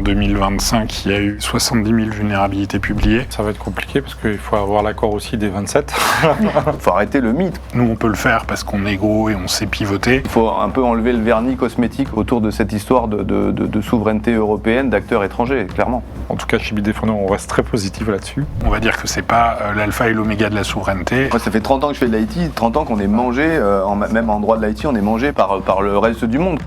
2025, il y a eu 70 000 vulnérabilités publiées. Ça va être compliqué parce qu'il faut avoir l'accord aussi des 27. Il faut arrêter le mythe. Nous, on peut le faire parce qu'on est gros et on sait pivoter. Il faut un peu enlever le vernis cosmétique autour de cette histoire de souveraineté européenne, d'acteurs étrangers, clairement. En tout cas, chez Bidefender, on reste très positif là-dessus. On va dire que c'est pas l'alpha et l'oméga de la souveraineté. Moi, ça fait 30 ans que je fais de l'IT, 30 ans qu'on est mangé, même en droit de l'IT, on est mangé par le reste du monde.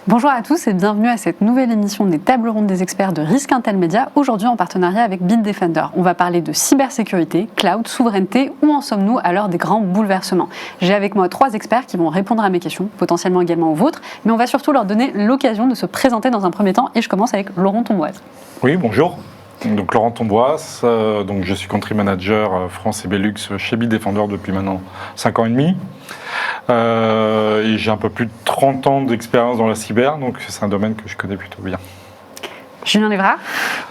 Bonjour à tous et bienvenue à cette nouvelle émission des tables rondes des experts de Risk Intel Media, aujourd'hui en partenariat avec Bitdefender. On va parler de cybersécurité, cloud, souveraineté, où en sommes-nous à l'heure des grands bouleversements. J'ai avec moi 3 experts qui vont répondre à mes questions, potentiellement également aux vôtres, mais on va surtout leur donner l'occasion de se présenter dans un premier temps et je commence avec Laurent Tomboise. Oui, bonjour. Donc Laurent Tomboise, donc je suis country manager France et Belux chez Bitdefender depuis maintenant 5 ans et demi. Et j'ai un peu plus de 30 ans d'expérience dans la cyber, donc c'est un domaine que je connais plutôt bien. Julien Lévrard.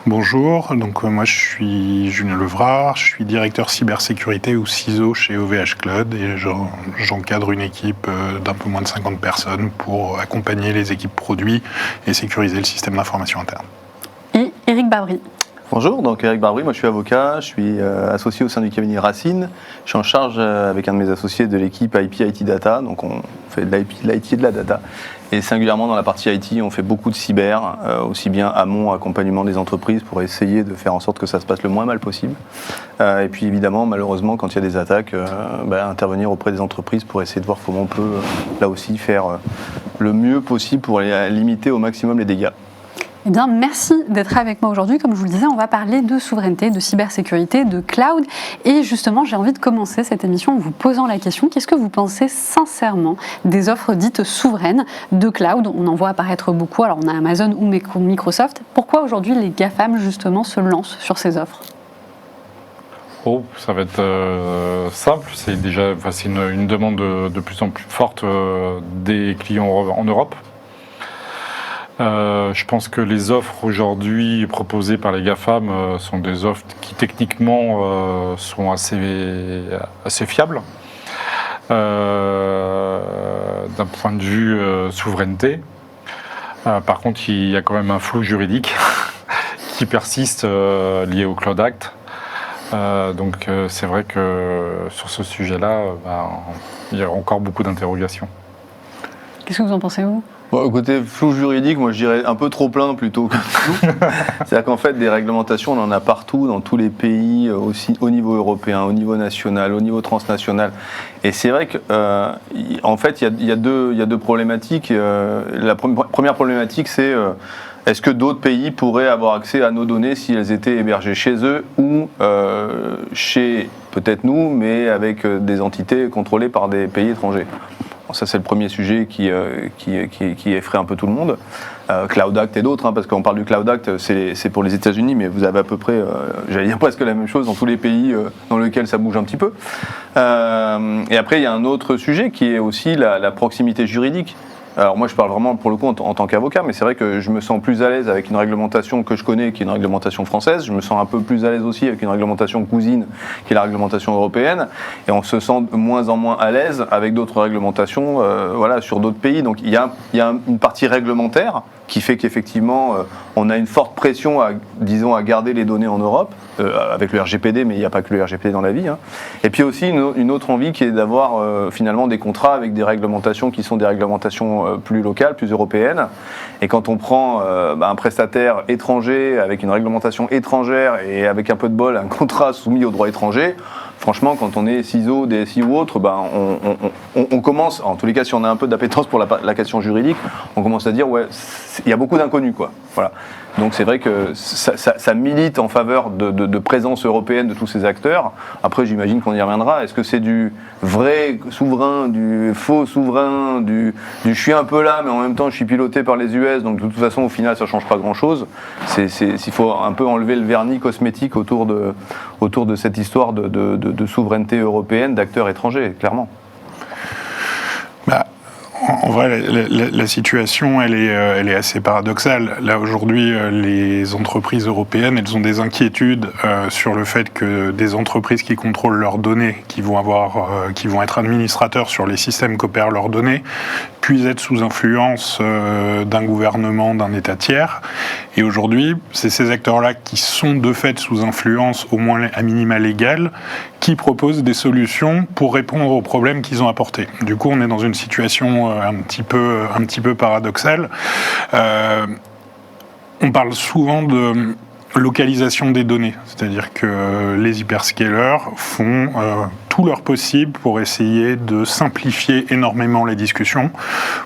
Bonjour, donc moi je suis Julien Lévrard, je suis directeur cybersécurité ou CISO chez OVH Cloud et j'encadre une équipe d'un peu moins de 50 personnes pour accompagner les équipes produits et sécuriser le système d'information interne. Et Éric Babry. Bonjour, donc Éric Barbry, moi je suis avocat, je suis associé au sein du cabinet Racine. Je suis en charge avec un de mes associés de l'équipe IP IT Data, donc on fait de l'IT et de la data. Et singulièrement dans la partie IT, on fait beaucoup de cyber, aussi bien amont, accompagnement des entreprises pour essayer de faire en sorte que ça se passe le moins mal possible. Et puis évidemment, malheureusement, quand il y a des attaques, intervenir auprès des entreprises pour essayer de voir comment on peut là aussi faire le mieux possible pour limiter au maximum les dégâts. Eh bien, merci d'être avec moi aujourd'hui. Comme je vous le disais, on va parler de souveraineté, de cybersécurité, de cloud. Et justement, j'ai envie de commencer cette émission en vous posant la question, qu'est-ce que vous pensez sincèrement des offres dites souveraines de cloud? On en voit apparaître beaucoup. Alors, on a Amazon ou Microsoft. Pourquoi aujourd'hui les GAFAM, justement, se lancent sur ces offres? Oh, ça va être simple. C'est déjà une demande de plus en plus forte des clients en Europe. Je pense que les offres aujourd'hui proposées par les GAFAM sont des offres qui techniquement sont assez fiables. D'un point de vue souveraineté. Par contre, il y a quand même un flou juridique qui persiste lié au Cloud Act. Donc c'est vrai que sur ce sujet-là, il y a encore beaucoup d'interrogations. Qu'est-ce que vous en pensez, vous ? Bon, côté flou juridique, moi je dirais un peu trop plein plutôt que flou. C'est-à-dire qu'en fait, des réglementations, on en a partout, dans tous les pays, aussi au niveau européen, au niveau national, au niveau transnational. Et c'est vrai qu'en fait, il y a deux problématiques. La première problématique, c'est est-ce que d'autres pays pourraient avoir accès à nos données si elles étaient hébergées chez eux ou chez peut-être nous, mais avec des entités contrôlées par des pays étrangers. Ça, c'est le premier sujet qui effraie un peu tout le monde. Cloud Act et d'autres, parce qu'on parle du Cloud Act, c'est pour les États-Unis, mais vous avez à peu près, j'allais dire presque la même chose dans tous les pays dans lesquels ça bouge un petit peu. Et après, il y a un autre sujet qui est aussi la proximité juridique. Alors moi je parle vraiment pour le coup en tant qu'avocat, mais c'est vrai que je me sens plus à l'aise avec une réglementation que je connais, qui est une réglementation française. Je me sens un peu plus à l'aise aussi avec une réglementation cousine, qui est la réglementation européenne. Et on se sent de moins en moins à l'aise avec d'autres réglementations sur d'autres pays. Donc il y a une partie réglementaire qui fait qu'effectivement on a une forte pression à garder les données en Europe, avec le RGPD, mais il n'y a pas que le RGPD dans la vie. Et puis aussi une autre envie qui est d'avoir finalement des contrats avec des réglementations qui sont des réglementations plus locales, plus européennes. Et quand on prend un prestataire étranger avec une réglementation étrangère et avec un peu de bol un contrat soumis au droit étranger, franchement, quand on est CISO, DSI ou autre, on commence, en tous les cas si on a un peu d'appétence pour la question juridique, on commence à dire il y a beaucoup d'inconnus, quoi. Voilà. Donc c'est vrai que ça milite en faveur de présence européenne de tous ces acteurs. Après, j'imagine qu'on y reviendra. Est-ce que c'est du vrai souverain, du faux souverain, du je suis un peu là, mais en même temps je suis piloté par les US, donc de toute façon au final ça ne change pas grand-chose. Il faut un peu enlever le vernis cosmétique autour de cette histoire de souveraineté européenne, d'acteurs étrangers, clairement. En vrai, la situation, elle est assez paradoxale. Là, aujourd'hui, les entreprises européennes, elles ont des inquiétudes sur le fait que des entreprises qui contrôlent leurs données, qui vont être administrateurs sur les systèmes qu'opèrent leurs données, puissent être sous influence d'un gouvernement, d'un État tiers. Et aujourd'hui, c'est ces acteurs-là qui sont de fait sous influence, au moins à minima légale, qui proposent des solutions pour répondre aux problèmes qu'ils ont apportés. Du coup, on est dans une situation un petit peu paradoxale. On parle souvent de localisation des données, c'est-à-dire que les hyperscalers font tout leur possible pour essayer de simplifier énormément les discussions,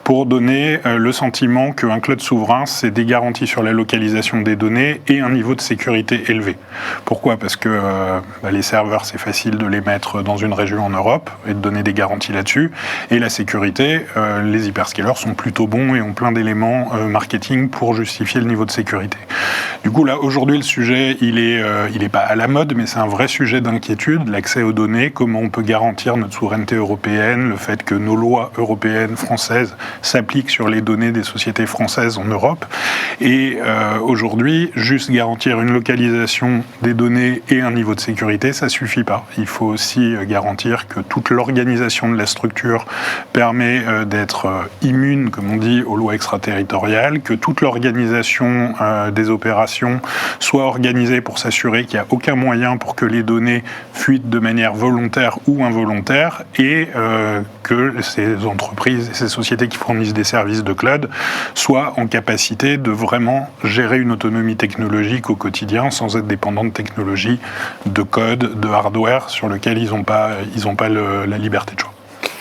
pour donner le sentiment qu'un cloud souverain, c'est des garanties sur la localisation des données et un niveau de sécurité élevé. Pourquoi ? Parce que les serveurs, c'est facile de les mettre dans une région en Europe et de donner des garanties là-dessus. Et la sécurité, les hyperscalers sont plutôt bons et ont plein d'éléments marketing pour justifier le niveau de sécurité. Du coup, là, aujourd'hui, le sujet, il est pas à la mode, mais c'est un vrai sujet d'inquiétude, l'accès aux données, comment on peut garantir notre souveraineté européenne, le fait que nos lois européennes, françaises, s'appliquent sur les données des sociétés françaises en Europe. Et aujourd'hui, juste garantir une localisation des données et un niveau de sécurité, ça suffit pas. Il faut aussi garantir que toute l'organisation de la structure permet d'être immune, comme on dit, aux lois extraterritoriales, que toute l'organisation des opérations soit organisée pour s'assurer qu'il n'y a aucun moyen pour que les données fuitent de manière volontaire ou involontaire et que ces entreprises et ces sociétés qui fournissent des services de cloud soient en capacité de vraiment gérer une autonomie technologique au quotidien sans être dépendants de technologies, de code, de hardware sur lequel ils n'ont pas la liberté de choix.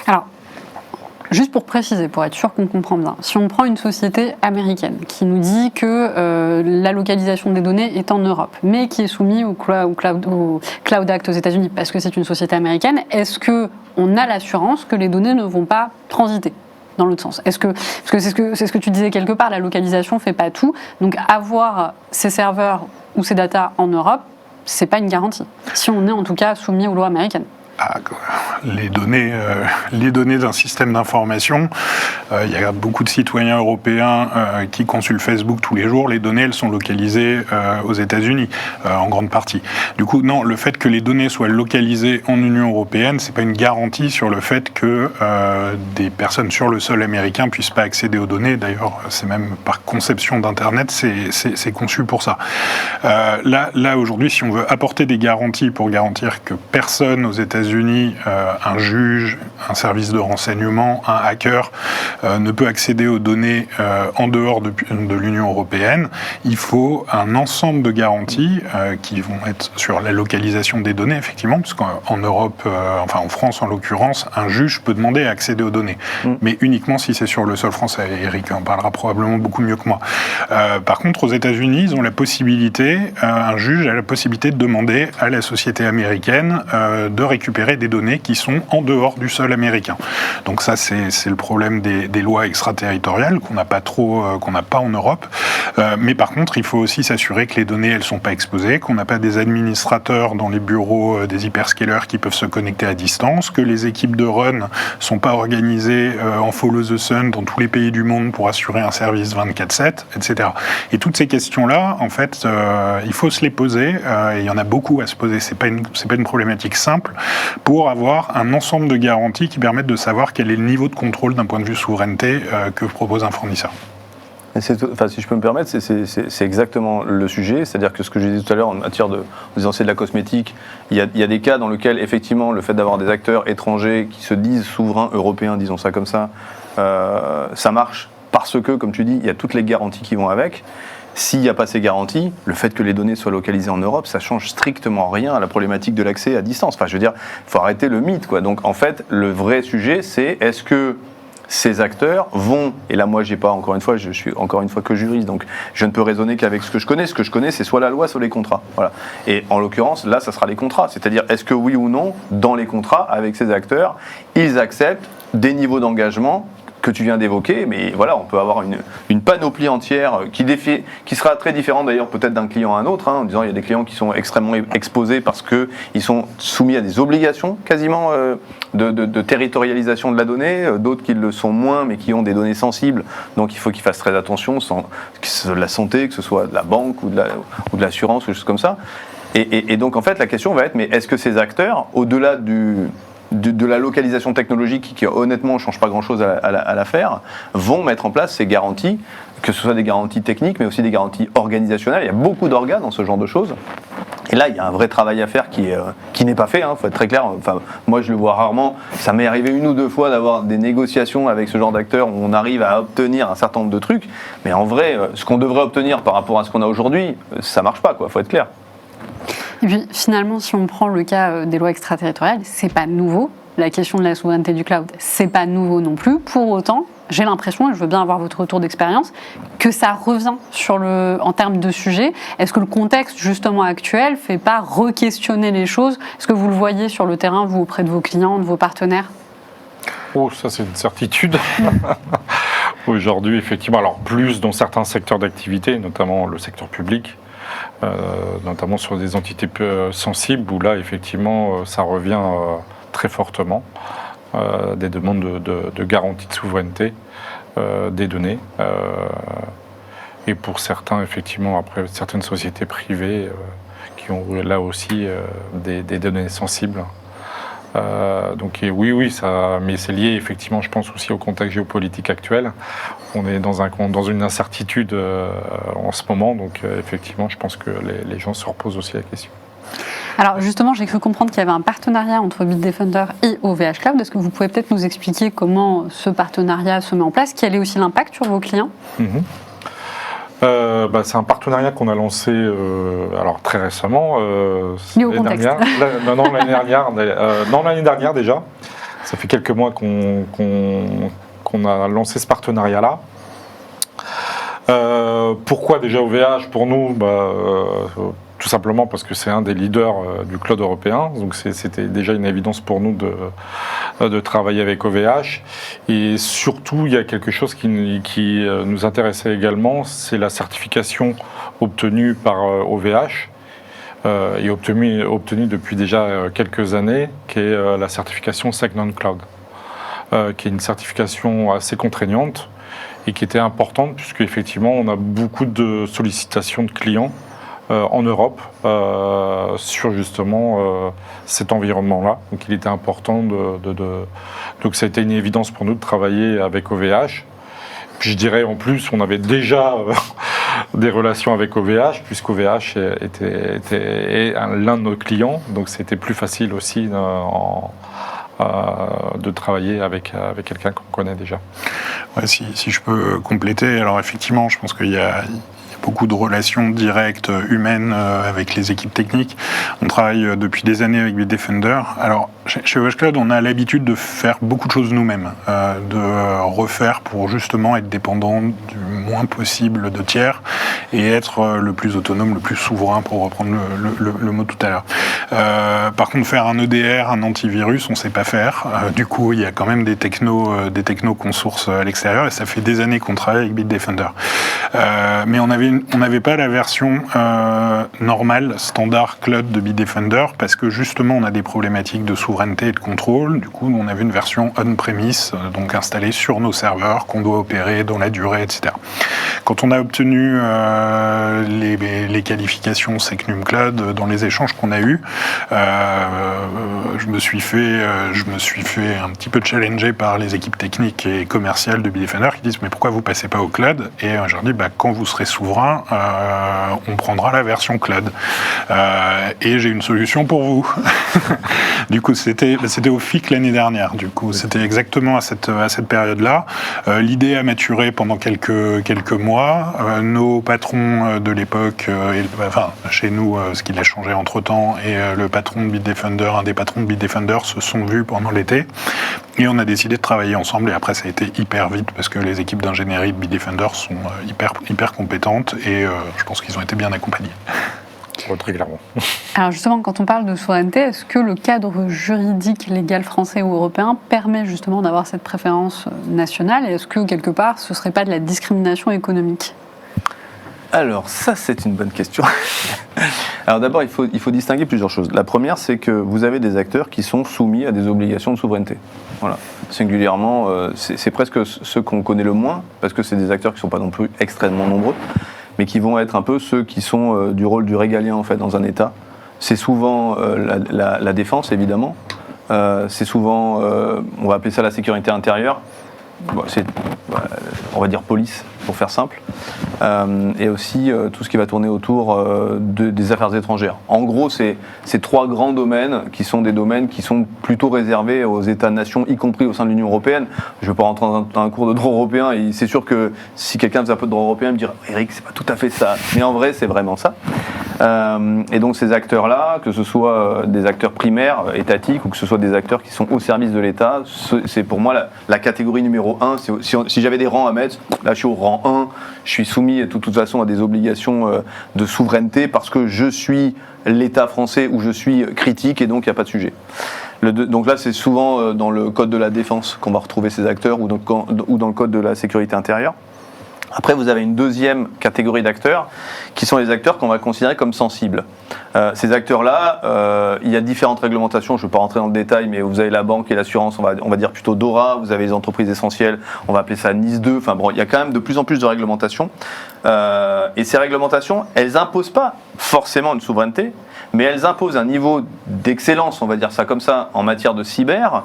Alors, juste pour préciser, pour être sûr qu'on comprend bien, si on prend une société américaine qui nous dit que la localisation des données est en Europe, mais qui est soumise au Cloud Act aux États-Unis, parce que c'est une société américaine, est-ce qu'on a l'assurance que les données ne vont pas transiter dans l'autre sens? Parce que c'est ce que tu disais quelque part, la localisation ne fait pas tout, donc avoir ces serveurs ou ces datas en Europe, c'est pas une garantie, si on est en tout cas soumis aux lois américaines. Les données d'un système d'information, il y a beaucoup de citoyens européens qui consultent Facebook tous les jours. Les données, elles sont localisées aux États-Unis, en grande partie. Du coup, non, le fait que les données soient localisées en Union européenne, c'est pas une garantie sur le fait que des personnes sur le sol américain puissent pas accéder aux données. D'ailleurs, c'est même par conception d'Internet, c'est conçu pour ça. Là, aujourd'hui, si on veut apporter des garanties pour garantir que personne aux États-Unis, un juge, un service de renseignement, un hacker ne peut accéder aux données en dehors de l'Union européenne, il faut un ensemble de garanties qui vont être sur la localisation des données, effectivement, parce qu'en Europe, en France en l'occurrence, un juge peut demander à accéder aux données, mais uniquement si c'est sur le sol français. Eric en parlera probablement beaucoup mieux que moi. Par contre, aux États-Unis, ils ont la possibilité, un juge a la possibilité de demander à la société américaine de récupérer des données qui sont en dehors du sol américain. Donc ça, c'est le problème des lois extraterritoriales qu'on n'a pas en Europe. Mais par contre, il faut aussi s'assurer que les données, elles sont pas exposées, qu'on n'a pas des administrateurs dans les bureaux des hyperscalers qui peuvent se connecter à distance, que les équipes de run sont pas organisées en follow the sun dans tous les pays du monde pour assurer un service 24/7, etc. Et toutes ces questions-là, en fait, il faut se les poser. Et il y en a beaucoup à se poser. C'est pas une problématique simple, pour avoir un ensemble de garanties qui permettent de savoir quel est le niveau de contrôle d'un point de vue souveraineté que propose un fournisseur. Si je peux me permettre, c'est exactement le sujet. C'est-à-dire que ce que je disais tout à l'heure en matière de la cosmétique, il y a des cas dans lesquels, effectivement, le fait d'avoir des acteurs étrangers qui se disent souverains européens, disons ça comme ça, ça marche parce que, comme tu dis, il y a toutes les garanties qui vont avec. S'il n'y a pas ces garanties, le fait que les données soient localisées en Europe, ça change strictement rien à la problématique de l'accès à distance. Enfin, je veux dire, il faut arrêter le mythe, quoi. Donc, en fait, le vrai sujet, c'est est-ce que ces acteurs vont, et là moi je suis encore une fois que juriste, donc je ne peux raisonner qu'avec ce que je connais. Ce que je connais, c'est soit la loi, soit les contrats. Voilà. Et en l'occurrence, là, ça sera les contrats. C'est-à-dire, est-ce que oui ou non, dans les contrats, avec ces acteurs, ils acceptent des niveaux d'engagement que tu viens d'évoquer, mais voilà, on peut avoir une panoplie entière qui sera très différente d'ailleurs peut-être d'un client à un autre, en disant il y a des clients qui sont extrêmement exposés parce qu'ils sont soumis à des obligations quasiment de territorialisation de la donnée, d'autres qui le sont moins mais qui ont des données sensibles, donc il faut qu'ils fassent très attention, que ce soit de la santé, que ce soit de la banque ou de l'assurance ou des choses comme ça. Et donc en fait la question va être, mais est-ce que ces acteurs, au-delà de la localisation technologique qui honnêtement ne change pas grand-chose à l'affaire, vont mettre en place ces garanties, que ce soit des garanties techniques mais aussi des garanties organisationnelles. Il y a beaucoup d'organes dans ce genre de choses. Et là, il y a un vrai travail à faire qui n'est pas fait, il faut être très clair. Enfin, moi, je le vois rarement. Ça m'est arrivé 1 ou 2 fois d'avoir des négociations avec ce genre d'acteurs où on arrive à obtenir un certain nombre de trucs. Mais en vrai, ce qu'on devrait obtenir par rapport à ce qu'on a aujourd'hui, ça ne marche pas, il faut être clair. Et puis finalement, si on prend le cas des lois extraterritoriales, c'est pas nouveau. La question de la souveraineté du cloud, c'est pas nouveau non plus. Pour autant, j'ai l'impression, et je veux bien avoir votre retour d'expérience, que ça revient en termes de sujet. Est-ce que le contexte justement actuel ne fait pas re-questionner les choses? Est-ce que vous le voyez sur le terrain, vous, auprès de vos clients, de vos partenaires? Oh, ça c'est une certitude. Aujourd'hui, effectivement, alors plus dans certains secteurs d'activité, notamment le secteur public, notamment sur des entités sensibles, où là, effectivement, ça revient très fortement. Des demandes de garantie de souveraineté des données. Et pour certains, effectivement, après certaines sociétés privées qui ont là aussi des données sensibles. Donc oui, ça, mais c'est lié effectivement, je pense aussi au contexte géopolitique actuel. On est dans une incertitude en ce moment, donc effectivement, je pense que les gens se reposent aussi la question. Alors justement, j'ai cru comprendre qu'il y avait un partenariat entre Bitdefender et OVH Cloud. Est-ce que vous pouvez peut-être nous expliquer comment ce partenariat se met en place? Quel est aussi l'impact sur vos clients? C'est un partenariat qu'on a lancé alors très récemment. L'année dernière. L'année dernière déjà. Ça fait quelques mois qu'on a lancé ce partenariat-là. Pourquoi déjà OVH? Pour nous, tout simplement parce que c'est un des leaders du cloud européen, donc c'était déjà une évidence pour nous de travailler avec OVH. Et surtout, il y a quelque chose qui nous intéressait également, c'est la certification obtenue par OVH et obtenue depuis déjà quelques années, qui est la certification SecNumCloud, qui est une certification assez contraignante et qui était importante puisque effectivement on a beaucoup de sollicitations de clients en Europe sur justement cet environnement-là. Donc il était important donc ça a été une évidence pour nous de travailler avec OVH. Puis je dirais en plus, on avait déjà des relations avec OVH, puisqu'OVH était l'un de nos clients, donc c'était plus facile aussi de travailler avec quelqu'un qu'on connaît déjà. Ouais, si je peux compléter, alors effectivement, je pense qu'il y a beaucoup de relations directes, humaines avec les équipes techniques. On travaille depuis des années avec Bitdefender. Alors, chez OVH Cloud, on a l'habitude de faire beaucoup de choses nous-mêmes, de refaire pour justement être dépendant du moins possible de tiers et être le plus autonome, le plus souverain, pour reprendre le mot tout à l'heure. Par contre, faire un EDR, un antivirus, on ne sait pas faire. Du coup, il y a quand même des technos qu'on source à l'extérieur et ça fait des années qu'on travaille avec Bitdefender. Mais on n'avait pas la version normale, standard cloud de Bitdefender parce que justement, on a des problématiques de souveraineté et de contrôle. Du coup, on avait une version on-premise, donc installée sur nos serveurs, qu'on doit opérer dans la durée, etc. Quand on a obtenu les qualifications SecNumCloud dans les échanges qu'on a eus, je me suis fait un petit peu challenger par les équipes techniques et commerciales de Bitdefender qui disent mais pourquoi vous passez pas au cloud? Et je leur dis quand vous serez souverain, on prendra la version cloud. Et j'ai une solution pour vous. Du coup, c'était au FIC l'année dernière. Du coup, c'était exactement à cette période-là. L'idée a maturé pendant quelques mois. Nos patrons de l'époque, chez nous, ce qui a changé entre-temps, et le patron de Bitdefender, un des patrons de Bitdefender, se sont vus pendant l'été. Et on a décidé de travailler ensemble. Et après, ça a été hyper vite parce que les équipes d'ingénierie de Bitdefender sont hyper compétentes et je pense qu'ils ont été bien accompagnés. Très clairement. Alors justement, quand on parle de souveraineté, est-ce que le cadre juridique légal français ou européen permet justement d'avoir cette préférence nationale et est-ce que quelque part ce ne serait pas de la discrimination économique ? Alors ça c'est une bonne question. Alors d'abord il faut distinguer plusieurs choses. La première c'est que vous avez des acteurs qui sont soumis à des obligations de souveraineté. Voilà. Singulièrement, c'est presque ceux qu'on connaît le moins parce que c'est des acteurs qui ne sont pas non plus extrêmement nombreux, mais qui vont être un peu ceux qui sont du rôle du régalien en fait dans un État. C'est souvent la défense évidemment. C'est souvent, on va appeler ça la sécurité intérieure. Bon, on va dire police pour faire simple, et aussi tout ce qui va tourner autour des affaires étrangères. En gros, c'est ces trois grands domaines qui sont des domaines qui sont plutôt réservés aux États-nations, y compris au sein de l'Union européenne. Je ne vais pas rentrer dans un cours de droit européen, et c'est sûr que si quelqu'un faisait un peu de droit européen, il me dirait « Eric, c'est pas tout à fait ça », mais en vrai, c'est vraiment ça. Et donc ces acteurs-là, que ce soit des acteurs primaires, étatiques, ou que ce soit des acteurs qui sont au service de l'État, c'est pour moi la catégorie numéro 1. Si j'avais des rangs à mettre, là je suis au rang 1, je suis soumis de toute façon à des obligations de souveraineté parce que je suis l'État français où je suis critique et donc il n'y a pas de sujet. Donc là c'est souvent dans le code de la défense qu'on va retrouver ces acteurs ou dans le code de la sécurité intérieure. Après, vous avez une deuxième catégorie d'acteurs qui sont les acteurs qu'on va considérer comme sensibles. Ces acteurs-là, il y a différentes réglementations, je ne vais pas rentrer dans le détail, mais vous avez la banque et l'assurance, on va dire plutôt DORA, vous avez les entreprises essentielles, on va appeler ça NIS 2, enfin bon, il y a quand même de plus en plus de réglementations. Et ces réglementations, elles n'imposent pas forcément une souveraineté, mais elles imposent un niveau d'excellence, on va dire ça comme ça, en matière de cyber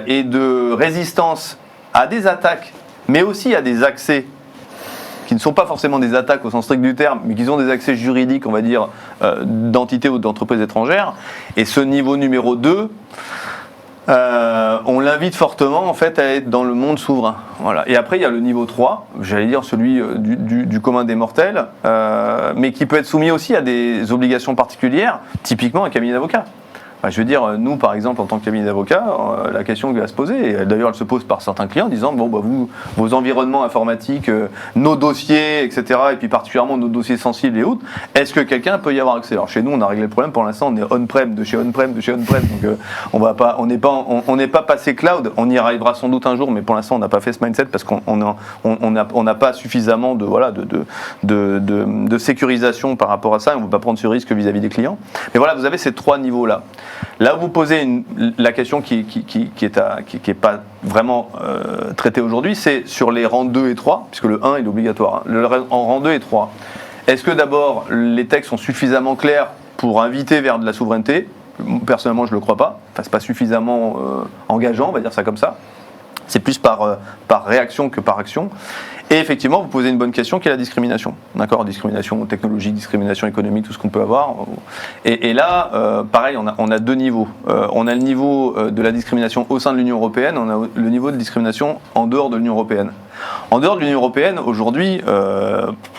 et de résistance à des attaques, mais aussi à des accès qui ne sont pas forcément des attaques au sens strict du terme, mais qui ont des accès juridiques, on va dire, d'entités ou d'entreprises étrangères. Et ce niveau numéro 2, on l'invite fortement en fait à être dans le monde souverain. Voilà. Et après, il y a le niveau 3, j'allais dire celui du commun des mortels, mais qui peut être soumis aussi à des obligations particulières, typiquement un cabinet d'avocat. Je veux dire, nous, par exemple, en tant que cabinet d'avocats, la question qui va se poser, et d'ailleurs elle se pose par certains clients, en disant, bon, bah, vos environnements informatiques, nos dossiers, etc., et puis particulièrement nos dossiers sensibles et autres, est-ce que quelqu'un peut y avoir accès ? Alors chez nous, on a réglé le problème, pour l'instant, on est on-prem, de chez on-prem, donc on n'est pas passé cloud, on y arrivera sans doute un jour, mais pour l'instant, on n'a pas fait ce mindset, parce qu'on n'a pas suffisamment de sécurisation par rapport à ça, et on ne veut pas prendre ce risque vis-à-vis des clients. Mais voilà, vous avez ces trois niveaux-là. Là où vous posez la question qui est pas vraiment traitée aujourd'hui, c'est sur les rangs 2 et 3, puisque le 1 est obligatoire. En rang 2 et 3, est-ce que d'abord les textes sont suffisamment clairs pour inviter vers de la souveraineté ? Personnellement, je ne le crois pas. Enfin, c'est pas suffisamment engageant, on va dire ça comme ça. C'est plus par réaction que par action. Et effectivement, vous posez une bonne question qui est la discrimination. D'accord ? Discrimination technologique, discrimination économique, tout ce qu'on peut avoir. Et là, pareil, on a deux niveaux. On a le niveau de la discrimination au sein de l'Union européenne, on a le niveau de discrimination en dehors de l'Union européenne. En dehors de l'Union européenne, aujourd'hui,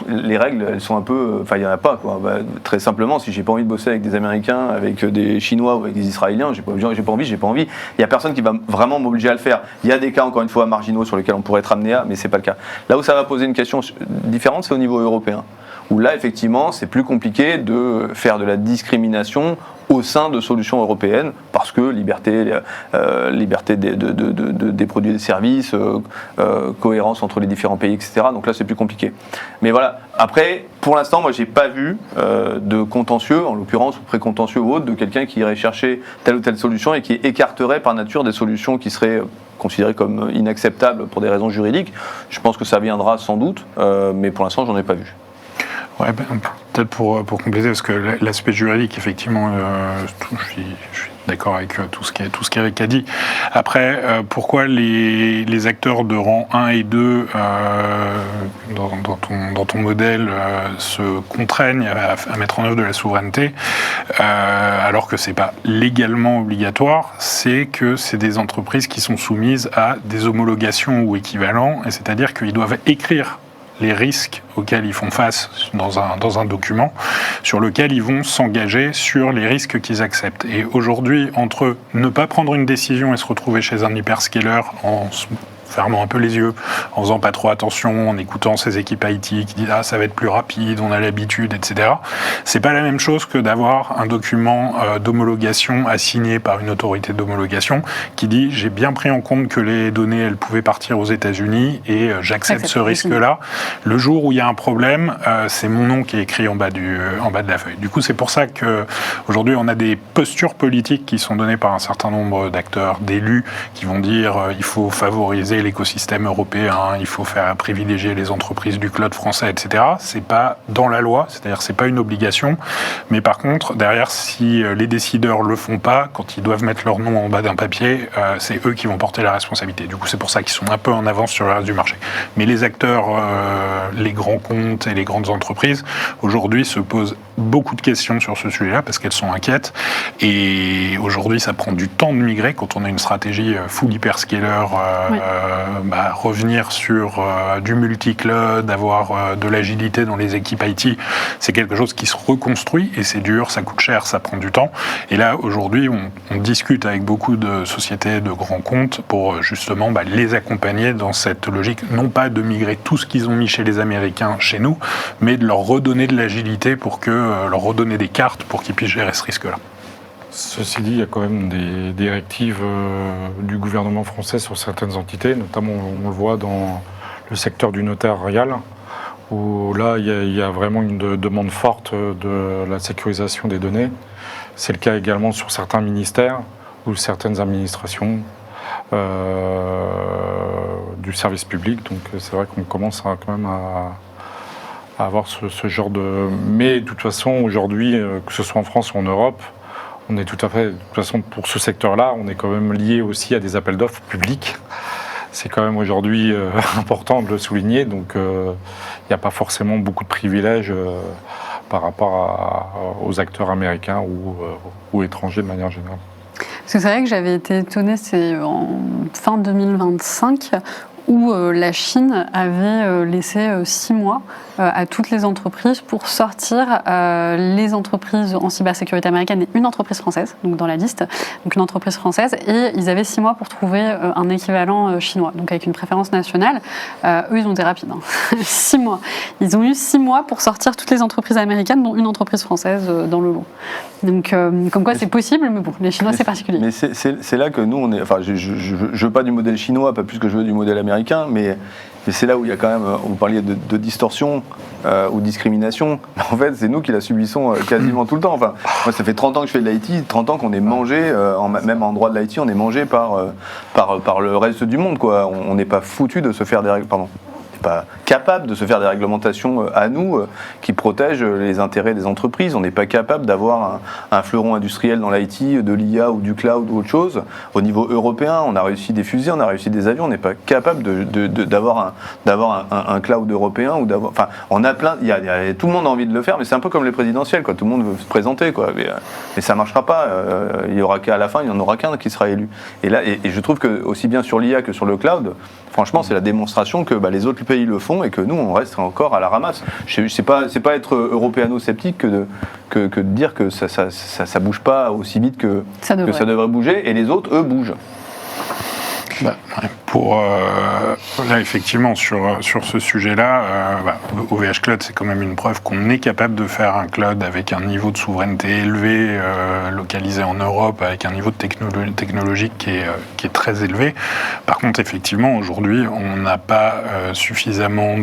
les règles, elles sont un peu... Enfin, il n'y en a pas, quoi. Bah, très simplement, si j'ai pas envie de bosser avec des Américains, avec des Chinois ou avec des Israéliens, j'ai pas envie. Il n'y a personne qui va vraiment m'obliger à le faire. Il y a des cas, encore une fois, marginaux sur lesquels on pourrait être amené à, mais c'est pas le cas. Là où ça va poser une question différente, c'est au niveau européen. Où là, effectivement, c'est plus compliqué de faire de la discrimination au sein de solutions européennes, parce que liberté des produits et des services, cohérence entre les différents pays, etc. Donc là, c'est plus compliqué. Mais voilà, après, pour l'instant, moi, j'ai pas vu de contentieux, en l'occurrence, ou précontentieux ou autre, de quelqu'un qui irait chercher telle ou telle solution et qui écarterait par nature des solutions qui seraient considérées comme inacceptables pour des raisons juridiques. Je pense que ça viendra sans doute, mais pour l'instant, j'en ai pas vu. Ouais, peut-être pour compléter, parce que l'aspect juridique, effectivement, je suis d'accord avec tout ce qu'Eric a dit. Après, pourquoi les acteurs de rang 1 et 2 dans ton modèle se contraignent à mettre en œuvre de la souveraineté, alors que c'est pas légalement obligatoire, c'est que c'est des entreprises qui sont soumises à des homologations ou équivalents, et c'est-à-dire qu'ils doivent écrire les risques auxquels ils font face dans un document sur lequel ils vont s'engager sur les risques qu'ils acceptent. Et aujourd'hui, entre ne pas prendre une décision et se retrouver chez un hyperscaler en fermant un peu les yeux, en faisant pas trop attention, en écoutant ses équipes IT qui disent ah ça va être plus rapide, on a l'habitude, etc. C'est pas la même chose que d'avoir un document d'homologation assigné par une autorité d'homologation qui dit j'ai bien pris en compte que les données elles pouvaient partir aux États-Unis et j'accepte ce risque-là. Le jour où il y a un problème, c'est mon nom qui est écrit en bas de la feuille. Du coup, c'est pour ça qu'aujourd'hui, on a des postures politiques qui sont données par un certain nombre d'acteurs, d'élus, qui vont dire il faut favoriser l'écosystème européen, il faut faire privilégier les entreprises du cloud français, etc. C'est pas dans la loi, c'est-à-dire c'est pas une obligation. Mais par contre, derrière, si les décideurs le font pas, quand ils doivent mettre leur nom en bas d'un papier, c'est eux qui vont porter la responsabilité. Du coup, c'est pour ça qu'ils sont un peu en avance sur le reste du marché. Mais les acteurs, les grands comptes et les grandes entreprises, aujourd'hui, se posent beaucoup de questions sur ce sujet-là parce qu'elles sont inquiètes. Et aujourd'hui, ça prend du temps de migrer quand on a une stratégie full hyperscaler, revenir sur du multi-cloud, avoir de l'agilité dans les équipes IT, c'est quelque chose qui se reconstruit et c'est dur, ça coûte cher, ça prend du temps. Et là, aujourd'hui, on discute avec beaucoup de sociétés, de grands comptes pour justement les accompagner dans cette logique, non pas de migrer tout ce qu'ils ont mis chez les Américains chez nous, mais de leur redonner de l'agilité pour leur redonner des cartes pour qu'ils puissent gérer ce risque-là. Ceci dit, il y a quand même des directives du gouvernement français sur certaines entités, notamment on le voit dans le secteur du notarial, où là il y a vraiment une demande forte de la sécurisation des données. C'est le cas également sur certains ministères ou certaines administrations du service public. Donc c'est vrai qu'on commence quand même à avoir ce genre de... Mais de toute façon, aujourd'hui, que ce soit en France ou en Europe, on est tout à fait... De toute façon, pour ce secteur-là, on est quand même lié aussi à des appels d'offres publics. C'est quand même aujourd'hui important de le souligner. Donc il n'y a pas forcément beaucoup de privilèges par rapport aux acteurs américains ou étrangers de manière générale. Parce que c'est vrai que j'avais été étonnée, c'est en fin 2025, où la Chine avait laissé 6 mois à toutes les entreprises pour sortir les entreprises en cybersécurité américaine et une entreprise française, donc dans la liste, donc une entreprise française, et ils avaient 6 mois pour trouver un équivalent chinois, donc avec une préférence nationale. Eux, ils ont été rapides, 6 mois. Ils ont eu 6 mois pour sortir toutes les entreprises américaines, dont une entreprise française dans le lot. Donc, comme quoi c'est possible, mais bon, les Chinois c'est particulier. Mais c'est là que nous, on est. Enfin, je veux pas du modèle chinois, pas plus que je veux du modèle américain, mais c'est là où il y a quand même. Vous parliez de distorsion ou discrimination. En fait, c'est nous qui la subissons quasiment tout le temps. Enfin, moi, ça fait 30 ans que je fais de l'IT, 30 ans qu'on est mangé, même en droit de l'IT, on est mangé par le reste du monde, quoi. On n'est pas foutu de se faire des règles. Pardon. Pas capable de se faire des réglementations à nous qui protègent les intérêts des entreprises. On n'est pas capable d'avoir un fleuron industriel dans l'IT, de l'IA ou du cloud ou autre chose. Au niveau européen, on a réussi des fusées, on a réussi des avions. On n'est pas capable d'avoir un cloud européen ou d'avoir. Enfin, on a plein. Tout le monde a envie de le faire, mais c'est un peu comme les présidentielles, quoi. Tout le monde veut se présenter, quoi. Mais ça marchera pas. Il y aura qu'à la fin, il n'y en aura qu'un qui sera élu. Et là, et je trouve que aussi bien sur l'IA que sur le cloud, franchement, c'est la démonstration que les autres pays le font et que nous, on reste encore à la ramasse. C'est pas être européano-sceptique que de dire que ça bouge pas aussi vite que ça devrait bouger, et les autres, eux, bougent. Là, effectivement, sur ce sujet-là, OVH Cloud, c'est quand même une preuve qu'on est capable de faire un cloud avec un niveau de souveraineté élevé, localisé en Europe, avec un niveau de technologique qui est très élevé. Par contre, effectivement, aujourd'hui, on n'a pas suffisamment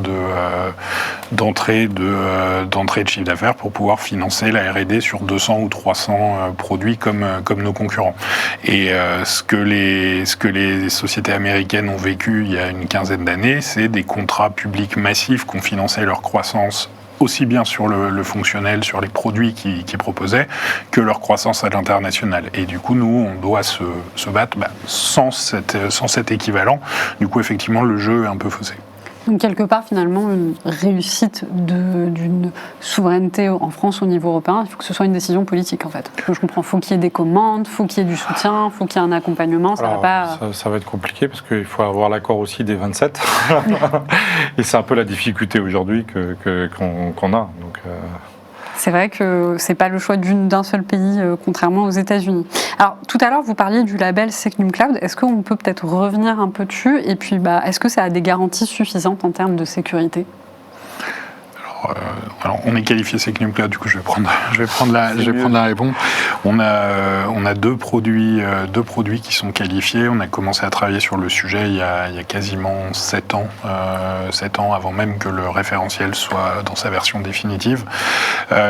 d'entrée de chiffre d'affaires pour pouvoir financer la R&D sur 200 ou 300 produits comme nos concurrents. Et ce que les sociétés américaines ont vécu il y a une quinzaine d'années, c'est des contrats publics massifs qui ont financé leur croissance aussi bien sur le fonctionnel, sur les produits qu'ils proposaient, que leur croissance à l'international. Et du coup, nous, on doit se battre sans cet équivalent. Du coup, effectivement, le jeu est un peu faussé. Donc quelque part, finalement, une réussite d'une souveraineté en France au niveau européen, il faut que ce soit une décision politique, en fait. Je comprends, il faut qu'il y ait des commandes, il faut qu'il y ait du soutien, il faut qu'il y ait un accompagnement. Ça va être compliqué parce qu'il faut avoir l'accord aussi des 27. Et c'est un peu la difficulté aujourd'hui qu'on a. Donc, C'est vrai que c'est pas le choix d'un seul pays, contrairement aux États-Unis. Alors, tout à l'heure, vous parliez du label Secnum Cloud. Est-ce qu'on peut peut-être revenir un peu dessus? Et puis, est-ce que ça a des garanties suffisantes en termes de sécurité? Alors, on est qualifié Secnum Cloud, du coup je vais prendre la réponse. On a deux produits qui sont qualifiés. On a commencé à travailler sur le sujet il y a quasiment 7 ans avant même que le référentiel soit dans sa version définitive.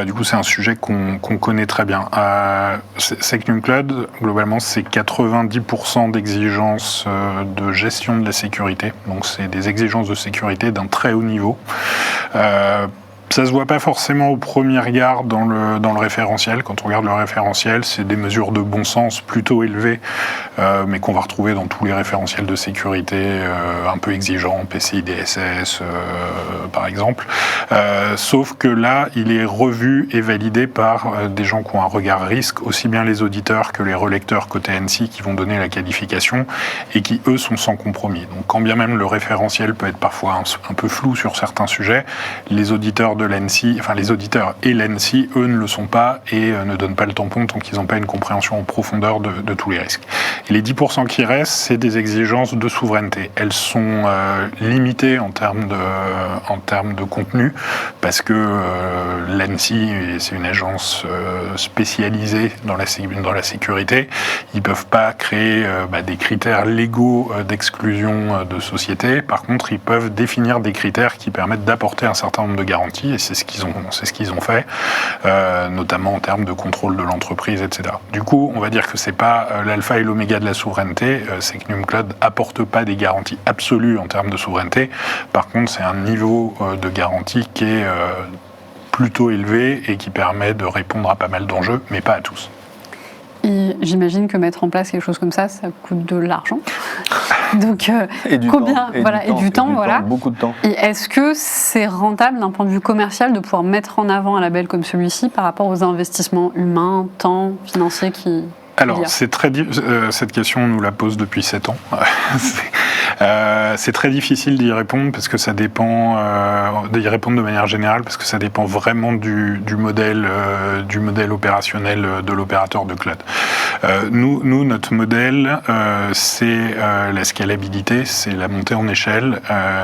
Du coup, c'est un sujet qu'on connaît très bien. Secnum Cloud, globalement, c'est 90% d'exigences de gestion de la sécurité. Donc, c'est des exigences de sécurité d'un très haut niveau. Ça se voit pas forcément au premier regard dans le référentiel. Quand on regarde le référentiel, c'est des mesures de bon sens plutôt élevées, mais qu'on va retrouver dans tous les référentiels de sécurité un peu exigeants, PCI DSS par exemple. Sauf que là, il est revu et validé par des gens qui ont un regard risque, aussi bien les auditeurs que les relecteurs côté ANSSI qui vont donner la qualification et qui, eux, sont sans compromis. Donc quand bien même le référentiel peut être parfois un peu flou sur certains sujets, les auditeurs de l'ANSSI, enfin les auditeurs et l'ANSSI, eux ne le sont pas et ne donnent pas le tampon tant qu'ils n'ont pas une compréhension en profondeur de tous les risques. Et les 10% qui restent, c'est des exigences de souveraineté. Elles sont limitées en termes de contenu parce que l'ANSSI, c'est une agence spécialisée dans la sécurité. Ils ne peuvent pas créer des critères légaux d'exclusion de sociétés. Par contre, ils peuvent définir des critères qui permettent d'apporter un certain nombre de garanties et c'est ce qu'ils ont fait, notamment en termes de contrôle de l'entreprise, etc. Du coup, on va dire que c'est pas l'alpha et l'oméga de la souveraineté. Secnum Cloud apporte pas des garanties absolues en termes de souveraineté. Par contre, c'est un niveau de garantie qui est plutôt élevé et qui permet de répondre à pas mal d'enjeux, mais pas à tous. Et j'imagine que mettre en place quelque chose comme ça coûte de l'argent. Donc, et du temps, beaucoup de temps. Et est-ce que c'est rentable d'un point de vue commercial de pouvoir mettre en avant un label comme celui-ci par rapport aux investissements humains, temps, financiers qui... Alors, cette question, on nous la pose depuis 7 ans. C'est très difficile d'y répondre parce que ça dépend, d'y répondre de manière générale parce que ça dépend vraiment du modèle opérationnel de l'opérateur de cloud. Nous, notre modèle, c'est la scalabilité, c'est la montée en échelle,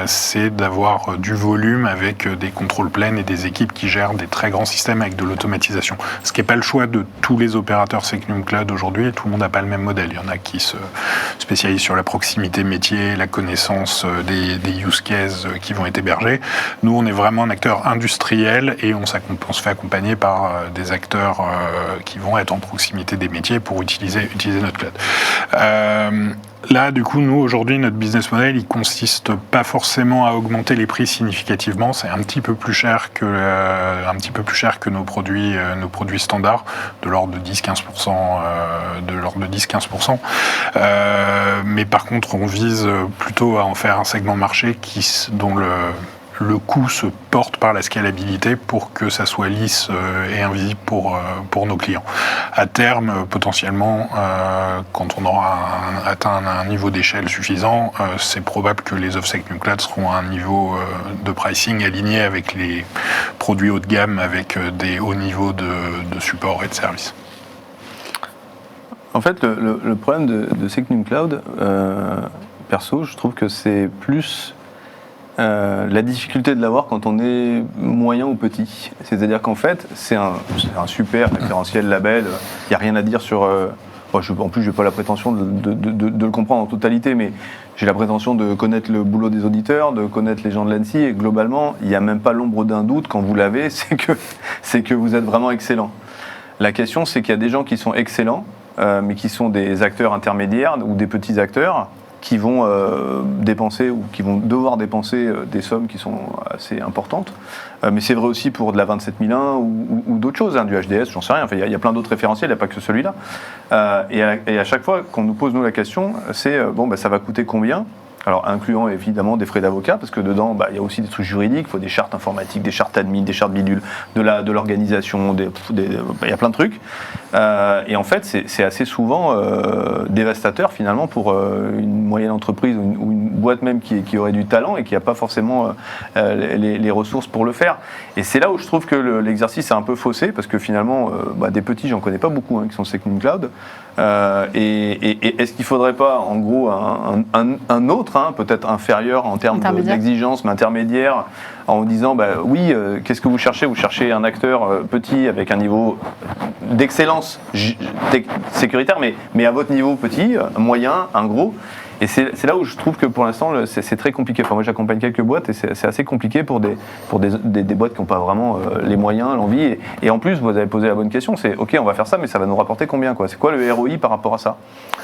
c'est d'avoir du volume avec des contrôles pleins et des équipes qui gèrent des très grands systèmes avec de l'automatisation. Ce qui n'est pas le choix de tous les opérateurs Secnum Cloud aujourd'hui, tout le monde n'a pas le même modèle. Il y en a qui se spécialisent sur la proximité métier, la connaissance des use cases qui vont être hébergés. Nous, on est vraiment un acteur industriel et on se fait accompagner par des acteurs qui vont être en proximité des métiers pour utiliser notre cloud. Là, du coup, nous, aujourd'hui, notre business model, il consiste pas forcément à augmenter les prix significativement. C'est un petit peu plus cher que nos produits standards, de l'ordre de 10-15%. Mais par contre, on vise plutôt à en faire un segment marché dont le coût se porte par la scalabilité pour que ça soit lisse et invisible pour nos clients. À terme, potentiellement, quand on aura atteint un niveau d'échelle suffisant, c'est probable que les offres Secnum Cloud seront à un niveau de pricing aligné avec les produits haut de gamme avec des hauts niveaux de support et de service. En fait, le problème de Secnum Cloud, perso, je trouve que c'est plus la difficulté de l'avoir quand on est moyen ou petit. C'est-à-dire qu'en fait, c'est un super référentiel label. Il n'y a rien à dire sur... en plus, je n'ai pas la prétention de le comprendre en totalité, mais j'ai la prétention de connaître le boulot des auditeurs, de connaître les gens de l'ANSSI, et globalement, il n'y a même pas l'ombre d'un doute quand vous l'avez, c'est que vous êtes vraiment excellent. La question, c'est qu'il y a des gens qui sont excellents, mais qui sont des acteurs intermédiaires ou des petits acteurs qui vont dépenser ou qui vont devoir dépenser des sommes qui sont assez importantes. Mais c'est vrai aussi pour de la 27001 ou d'autres choses, du HDS, j'en sais rien. Enfin, il y a plein d'autres référentiels, il n'y a pas que celui-là. Et à chaque fois qu'on nous pose la question, c'est ça va coûter combien ? Alors, incluant évidemment des frais d'avocat, parce que dedans, il y a aussi des trucs juridiques, il faut des chartes informatiques, des chartes admin, des chartes bidules, de l'organisation, il y a plein de trucs. Et en fait, c'est assez souvent dévastateur finalement pour une moyenne entreprise ou une boîte même qui aurait du talent et qui n'a pas forcément les ressources pour le faire. Et c'est là où je trouve que l'exercice est un peu faussé, parce que finalement, des petits, j'en connais pas beaucoup qui sont Second Cloud. Et est-ce qu'il ne faudrait pas, en gros, un autre, peut-être inférieur en termes d'exigence, mais intermédiaire, en disant, oui, qu'est-ce que vous cherchez ? Vous cherchez un acteur petit avec un niveau d'excellence sécuritaire, mais à votre niveau petit, moyen, un gros. Et c'est là où je trouve que pour l'instant, c'est très compliqué. Enfin, moi, j'accompagne quelques boîtes et c'est assez compliqué pour des boîtes qui n'ont pas vraiment les moyens, l'envie. Et en plus, vous avez posé la bonne question, c'est OK, on va faire ça, mais ça va nous rapporter combien, quoi ? C'est quoi le ROI par rapport à ça ?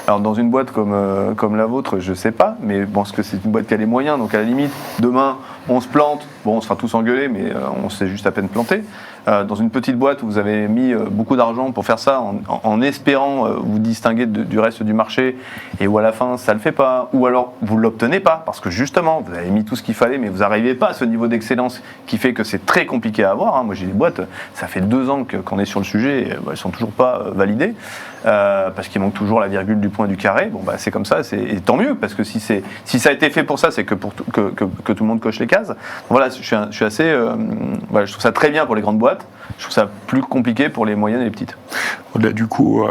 Alors, dans une boîte comme la vôtre, je ne sais pas, mais je pense que c'est une boîte qui a les moyens. Donc, à la limite, demain, on se plante. Bon, on sera tous engueulés, mais on s'est juste à peine planté. Dans une petite boîte où vous avez mis beaucoup d'argent pour faire ça en espérant vous distinguer du reste du marché et où à la fin ça ne le fait pas, ou alors vous ne l'obtenez pas parce que justement vous avez mis tout ce qu'il fallait mais vous n'arrivez pas à ce niveau d'excellence qui fait que c'est très compliqué à avoir. Moi j'ai des boîtes, ça fait 2 ans qu'on est sur le sujet et elles ne sont toujours pas validées parce qu'il manque toujours la virgule du point du carré. Bon c'est comme ça, et tant mieux parce que si ça a été fait pour ça, c'est que tout le monde coche les cases. Donc, voilà, je suis assez, je trouve ça très bien pour les grandes boîtes. Je trouve ça plus compliqué pour les moyennes et les petites. Au-delà du coup,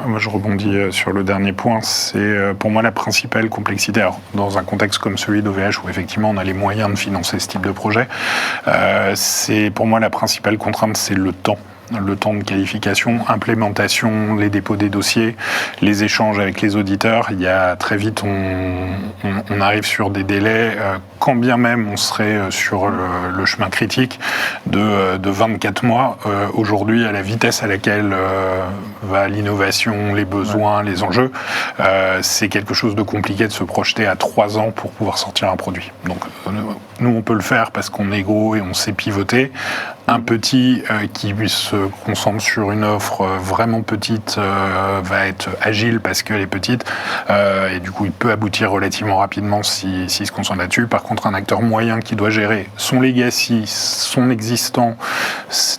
moi je rebondis sur le dernier point, c'est pour moi la principale complexité. Alors, dans un contexte comme celui d'OVH où effectivement on a les moyens de financer ce type de projet, c'est pour moi la principale contrainte, c'est le temps. Le temps de qualification, implémentation, les dépôts des dossiers, les échanges avec les auditeurs. Il y a très vite, on arrive sur des délais, quand bien même on serait sur le chemin critique de 24 mois. Aujourd'hui, à la vitesse à laquelle va l'innovation, les besoins, les enjeux, c'est quelque chose de compliqué de se projeter à 3 ans pour pouvoir sortir un produit. Donc, nous, on peut le faire parce qu'on est gros et on sait pivoter. Un petit qui se concentre sur une offre vraiment petite va être agile parce qu'elle est petite et du coup il peut aboutir relativement rapidement s'il se concentre là-dessus. Par contre, un acteur moyen qui doit gérer son legacy, son existant,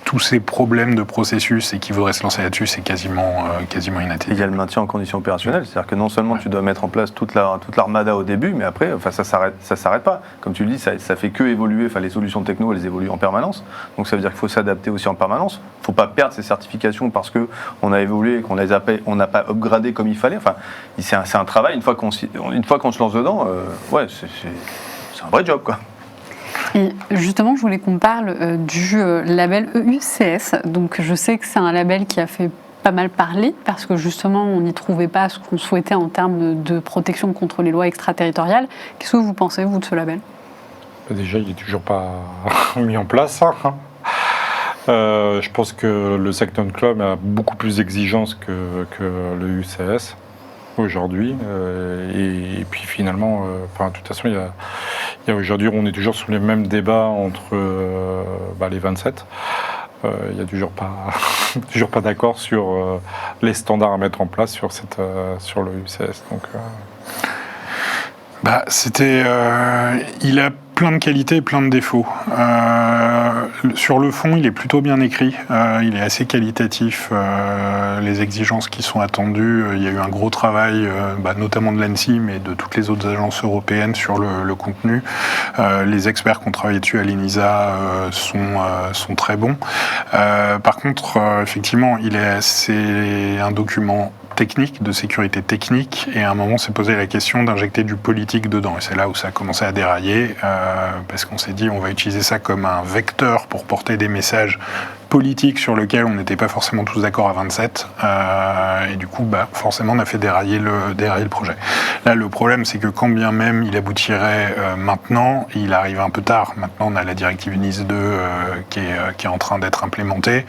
tous ces problèmes de processus et qui voudrait se lancer là-dessus, c'est quasiment inatteignable. Il y a le maintien en conditions opérationnelles, c'est-à-dire que non seulement tu dois mettre en place toute l'armada au début, mais après ça s'arrête pas. Comme tu le dis, ça fait que évoluer. Les solutions techno, elles évoluent en permanence. Donc ça veut dire qu'il faut s'adapter aussi en permanence. Il ne faut pas perdre ces certifications parce qu'on a évolué et qu'on n'a pas upgradé comme il fallait. C'est un travail. Une fois qu'on se lance dedans, c'est un vrai job, quoi. Et justement, je voulais qu'on parle du label EUCS. Donc je sais que c'est un label qui a fait pas mal parler parce que justement on n'y trouvait pas ce qu'on souhaitait en termes de protection contre les lois extraterritoriales. Qu'est-ce que vous pensez, vous, de ce label ? Déjà, il n'est toujours pas mis en place. Je pense que le Second Club a beaucoup plus d'exigences que le UCS aujourd'hui. Et puis finalement, de toute façon, il y a aujourd'hui, on est toujours sur les mêmes débats entre les 27. Il n'y a toujours pas d'accord sur les standards à mettre en place sur le UCS. Donc, il a plein de qualités et plein de défauts. Sur le fond, il est plutôt bien écrit. Il est assez qualitatif. Les exigences qui sont attendues, il y a eu un gros travail, notamment de l'ANSSI, mais de toutes les autres agences européennes sur le contenu. Les experts qui ont travaillé dessus à l'ENISA sont très bons. Par contre, effectivement, c'est un document technique, de sécurité technique, et à un moment, on s'est posé la question d'injecter du politique dedans. Et c'est là où ça a commencé à dérailler, parce qu'on s'est dit, on va utiliser ça comme un vecteur pour porter des messages politiques sur lesquels on n'était pas forcément tous d'accord à 27. Et du coup, forcément, on a fait dérailler le projet. Là, le problème, c'est que quand bien même il aboutirait maintenant, il arrive un peu tard. Maintenant, on a la directive NIS 2 qui est en train d'être implémentée.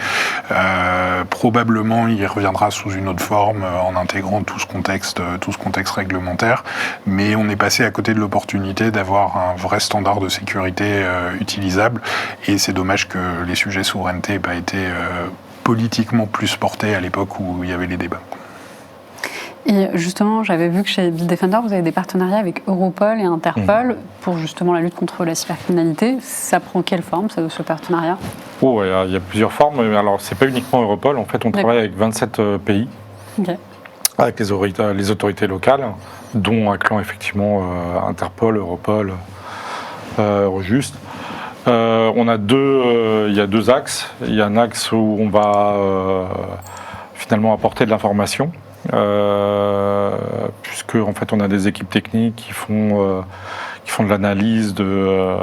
Probablement, il reviendra sous une autre forme en intégrant tout ce contexte réglementaire. Mais on est passé à côté de l'opportunité d'avoir un vrai standard de sécurité utilisable. Et c'est dommage que les sujets souveraineté n'aient pas été politiquement plus portés à l'époque où il y avait les débats. Et justement, j'avais vu que chez Bitdefender, vous avez des partenariats avec Europol et Interpol pour justement la lutte contre la cybercriminalité. Ça prend quelle forme, ce partenariat ? Il y a plusieurs formes. Alors, c'est pas uniquement Europol. En fait, on travaille avec 27 pays, avec les autorités locales, dont incluant effectivement Interpol, Europol, Eurojust. Il y a deux axes. Il y a un axe où on va finalement apporter de l'information, puisque en fait on a des équipes techniques qui font de l'analyse de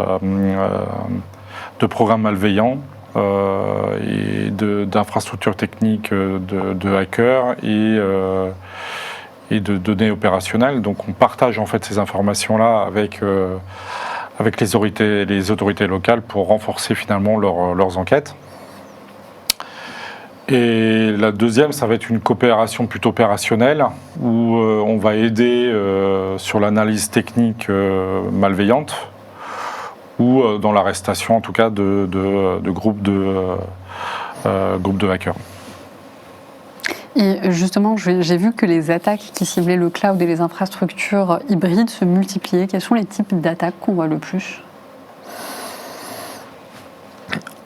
programmes malveillants et d'infrastructures techniques de hackers et de données opérationnelles. Donc on partage en fait ces informations-là avec les autorités locales pour renforcer finalement leurs enquêtes. Et la deuxième, ça va être une coopération plutôt opérationnelle où on va aider sur l'analyse technique malveillante ou dans l'arrestation en tout cas de groupes de hackers. Et justement, j'ai vu que les attaques qui ciblaient le cloud et les infrastructures hybrides se multipliaient. Quels sont les types d'attaques qu'on voit le plus ?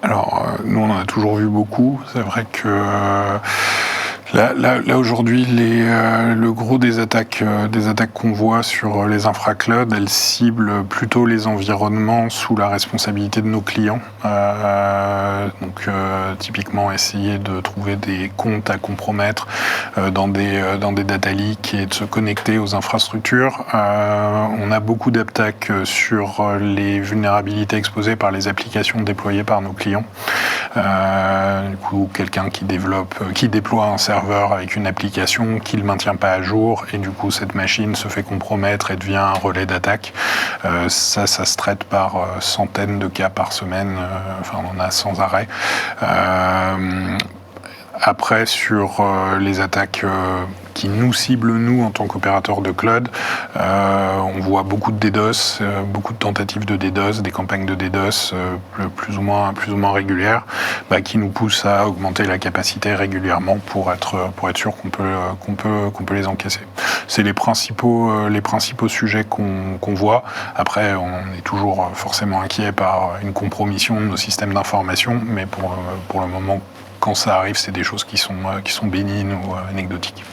Alors, nous, on en a toujours vu beaucoup. C'est vrai que là aujourd'hui, le gros des attaques qu'on voit sur les infraclouds, elles ciblent plutôt les environnements sous la responsabilité de nos clients. Typiquement, essayer de trouver des comptes à compromettre dans des data leaks et de se connecter aux infrastructures. On a beaucoup d'attaques sur les vulnérabilités exposées par les applications déployées par nos clients. Du coup, quelqu'un qui déploie un serveur avec une application qui ne le maintient pas à jour et du coup cette machine se fait compromettre et devient un relais d'attaque. Ça se traite par centaines de cas par semaine, on en a sans arrêt. Après, sur les attaques qui nous ciblent, nous, en tant qu'opérateurs de cloud, on voit beaucoup de DDoS, beaucoup de tentatives de DDoS, des campagnes de DDoS plus ou moins régulières, qui nous poussent à augmenter la capacité régulièrement pour être sûr qu'on peut les encaisser. C'est les principaux sujets qu'on voit. Après, on est toujours forcément inquiet par une compromission de nos systèmes d'information, mais pour le moment, quand ça arrive, c'est des choses qui sont bénignes ou anecdotiques.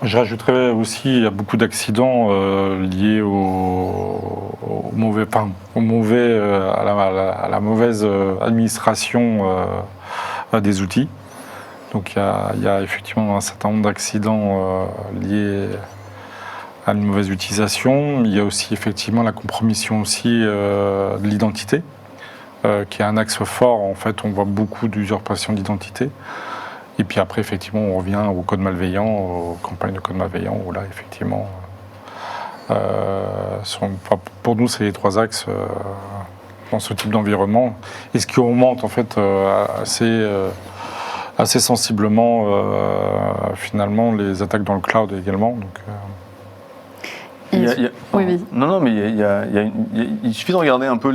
Je rajouterais aussi, il y a beaucoup d'accidents liés à la mauvaise administration des outils. Donc il y a effectivement un certain nombre d'accidents liés à une mauvaise utilisation. Il y a aussi effectivement la compromission aussi de l'identité, qui est un axe fort. En fait, on voit beaucoup d'usurpation d'identité. Et puis après, effectivement, on revient au code malveillant, aux campagnes de code malveillant, où là, effectivement, pour nous, c'est les trois axes dans ce type d'environnement. Et ce qui augmente, en fait, assez sensiblement, finalement, les attaques dans le cloud également. Donc, il suffit de regarder un peu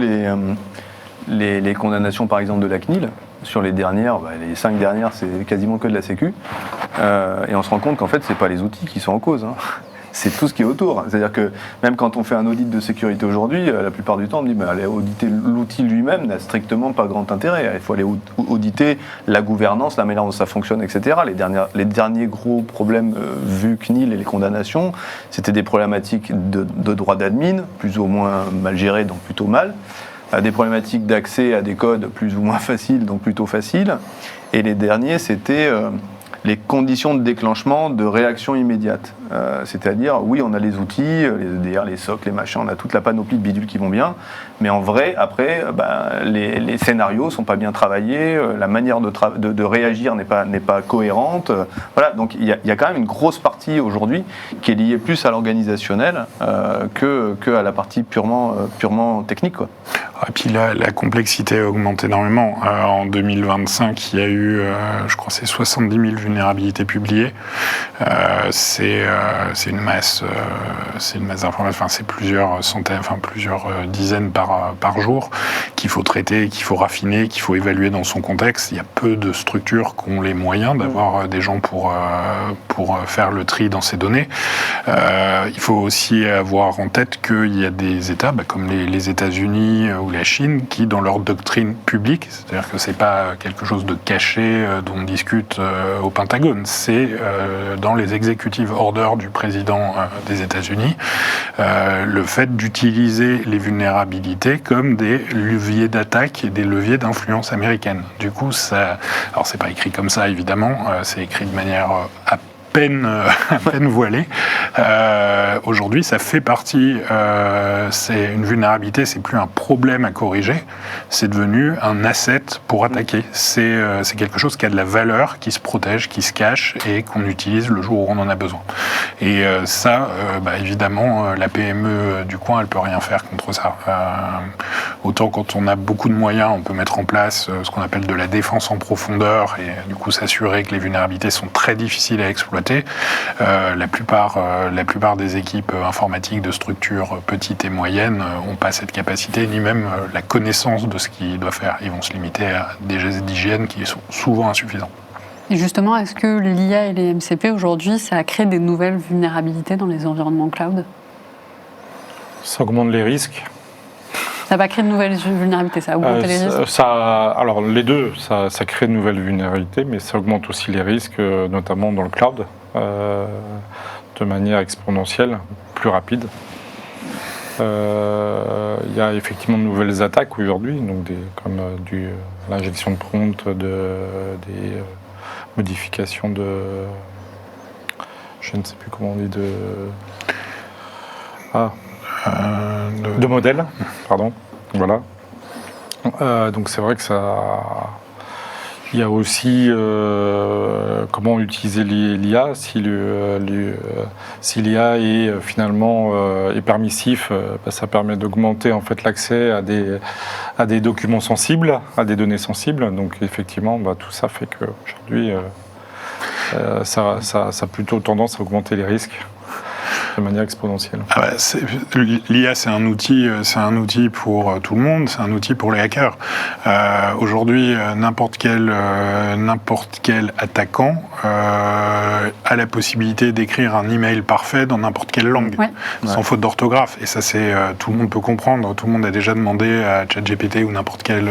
les condamnations, par exemple, de la CNIL. Sur les dernières, les 5 dernières, c'est quasiment que de la sécu. Et on se rend compte qu'en fait, c'est pas les outils qui sont en cause. C'est tout ce qui est autour. C'est-à-dire que même quand on fait un audit de sécurité aujourd'hui, la plupart du temps, on me dit aller auditer l'outil lui-même n'a strictement pas grand intérêt. Il faut aller auditer la gouvernance, la manière dont ça fonctionne, etc. Les derniers gros problèmes vus CNIL et les condamnations, c'était des problématiques de droit d'admin, plus ou moins mal gérées, donc plutôt mal. Des problématiques d'accès à des codes plus ou moins faciles, donc plutôt faciles. Et les derniers, c'était les conditions de déclenchement de réaction immédiate. C'est-à-dire, oui, on a les outils, les EDR, les SOC, les machins, on a toute la panoplie de bidules qui vont bien, mais en vrai, après, les scénarios ne sont pas bien travaillés, la manière de réagir n'est pas cohérente. Voilà, donc il y a quand même une grosse partie aujourd'hui qui est liée plus à l'organisationnel que à la partie purement technique, quoi. Et puis la complexité augmente énormément. En 2025, il y a eu, je crois, c'est 70 000 vulnérabilités publiées. C'est c'est une masse d'informations, enfin c'est plusieurs centaines, enfin plusieurs dizaines par jour qu'il faut traiter, qu'il faut raffiner, qu'il faut évaluer dans son contexte. Il y a peu de structures qui ont les moyens d'avoir des gens pour faire le tri dans ces données. Il faut aussi avoir en tête qu'il y a des États, comme les États-Unis ou la Chine, qui dans leur doctrine publique, c'est-à-dire que c'est pas quelque chose de caché dont on discute au Pentagone, c'est dans les executive orders du président des États-Unis, le fait d'utiliser les vulnérabilités comme des leviers d'attaque et des leviers d'influence américaine. Du coup, alors c'est pas écrit comme ça évidemment, c'est écrit de manière à peine voilée. Aujourd'hui, ça fait partie. C'est une vulnérabilité, c'est plus un problème à corriger, c'est devenu un asset pour attaquer. C'est quelque chose qui a de la valeur, qui se protège, qui se cache et qu'on utilise le jour où on en a besoin. Et ça, évidemment, la PME du coin, elle peut rien faire contre ça. Autant quand on a beaucoup de moyens, on peut mettre en place ce qu'on appelle de la défense en profondeur et du coup s'assurer que les vulnérabilités sont très difficiles à exploiter. La plupart des équipes informatiques de structures petites et moyennes n'ont pas cette capacité, ni même la connaissance de ce qu'ils doivent faire. Ils vont se limiter à des gestes d'hygiène qui sont souvent insuffisants. Et justement, est-ce que l'IA et les MCP aujourd'hui, ça a créé des nouvelles vulnérabilités dans les environnements cloud ? Ça augmente les risques. Ça va créer de nouvelles vulnérabilités, ça augmente les risques. Alors les deux, ça crée de nouvelles vulnérabilités, mais ça augmente aussi les risques, notamment dans le cloud, de manière exponentielle, plus rapide. Il y a effectivement de nouvelles attaques aujourd'hui, donc comme l'injection de prompt, des modifications je ne sais plus comment on dit, de modèles, pardon. Voilà. Donc c'est vrai que il y a aussi comment utiliser l'IA. Si l'IA est finalement est permissif, ça permet d'augmenter en fait l'accès à des documents sensibles, à des données sensibles. Donc effectivement, tout ça fait qu'aujourd'hui, ça a plutôt tendance à augmenter les risques de manière exponentielle. L'IA, c'est un outil pour tout le monde, c'est un outil pour les hackers. Aujourd'hui, n'importe quel attaquant a la possibilité d'écrire un email parfait dans n'importe quelle langue, sans faute d'orthographe. Et ça, tout le monde peut comprendre. Tout le monde a déjà demandé à ChatGPT ou n'importe quel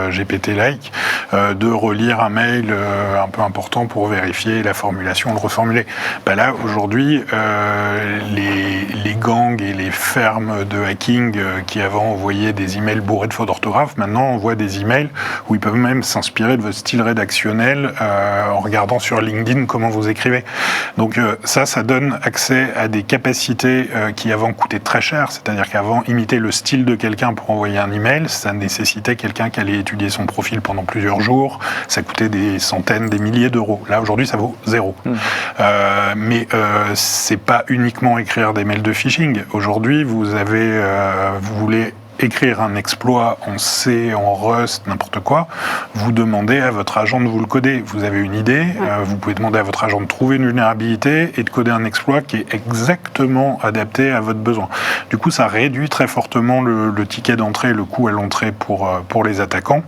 GPT-like de relire un mail un peu important pour vérifier la formulation, le reformuler. Là, aujourd'hui, les gangs et les fermes de hacking qui avant envoyaient des emails bourrés de fautes d'orthographe, maintenant envoient des emails où ils peuvent même s'inspirer de votre style rédactionnel en regardant sur LinkedIn comment vous écrivez. Donc ça donne accès à des capacités qui avant coûtaient très cher, c'est-à-dire qu'avant, imiter le style de quelqu'un pour envoyer un email, ça nécessitait quelqu'un qui allait étudier son profil pendant plusieurs jours, ça coûtait des centaines, des milliers d'euros. Là, aujourd'hui, ça vaut zéro. Mais c'est pas uniquement écrire des mails de phishing. Aujourd'hui, vous voulez écrire un exploit en C, en Rust, n'importe quoi, vous demandez à votre agent de vous le coder. Vous avez une idée, vous pouvez demander à votre agent de trouver une vulnérabilité et de coder un exploit qui est exactement adapté à votre besoin. Du coup, ça réduit très fortement le ticket d'entrée, le coût à l'entrée pour les attaquants.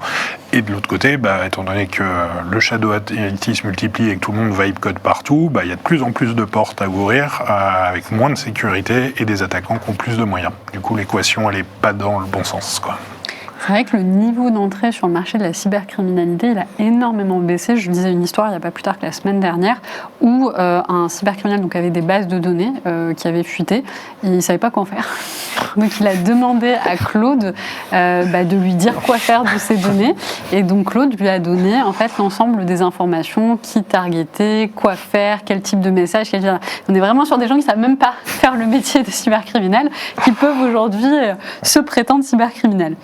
Et de l'autre côté, étant donné que le shadow IT se multiplie et que tout le monde vibe code partout, il y a de plus en plus de portes à ouvrir avec moins de sécurité et des attaquants qui ont plus de moyens. Du coup, l'équation, elle n'est pas dans le bon sens, quoi. C'est vrai que le niveau d'entrée sur le marché de la cybercriminalité, il a énormément baissé. Je disais une histoire il n'y a pas plus tard que la semaine dernière où un cybercriminel avait des bases de données qui avaient fuité. Il ne savait pas quoi en faire. Donc il a demandé à Claude de lui dire quoi faire de ces données. Et donc Claude lui a donné en fait l'ensemble des informations, qui targeter, quoi faire, quel type de message. On est vraiment sur des gens qui ne savent même pas faire le métier de cybercriminel, qui peuvent aujourd'hui se prétendre cybercriminels.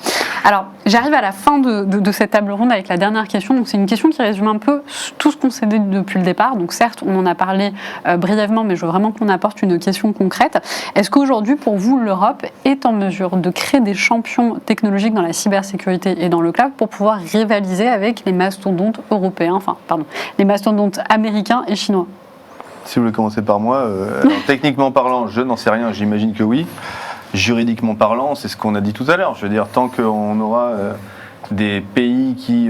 Alors, j'arrive à la fin de cette table ronde avec la dernière question. Donc, c'est une question qui résume un peu tout ce qu'on s'est dit depuis le départ. Donc, certes, on en a parlé brièvement, mais je veux vraiment qu'on apporte une question concrète. Est-ce qu'aujourd'hui, pour vous, l'Europe est en mesure de créer des champions technologiques dans la cybersécurité et dans le cloud pour pouvoir rivaliser avec les mastodontes européens, les mastodontes américains et chinois ? Si vous voulez commencer par moi, alors, techniquement parlant, je n'en sais rien, j'imagine que oui. Juridiquement parlant, c'est ce qu'on a dit tout à l'heure. Je veux dire, tant qu'on aura des pays qui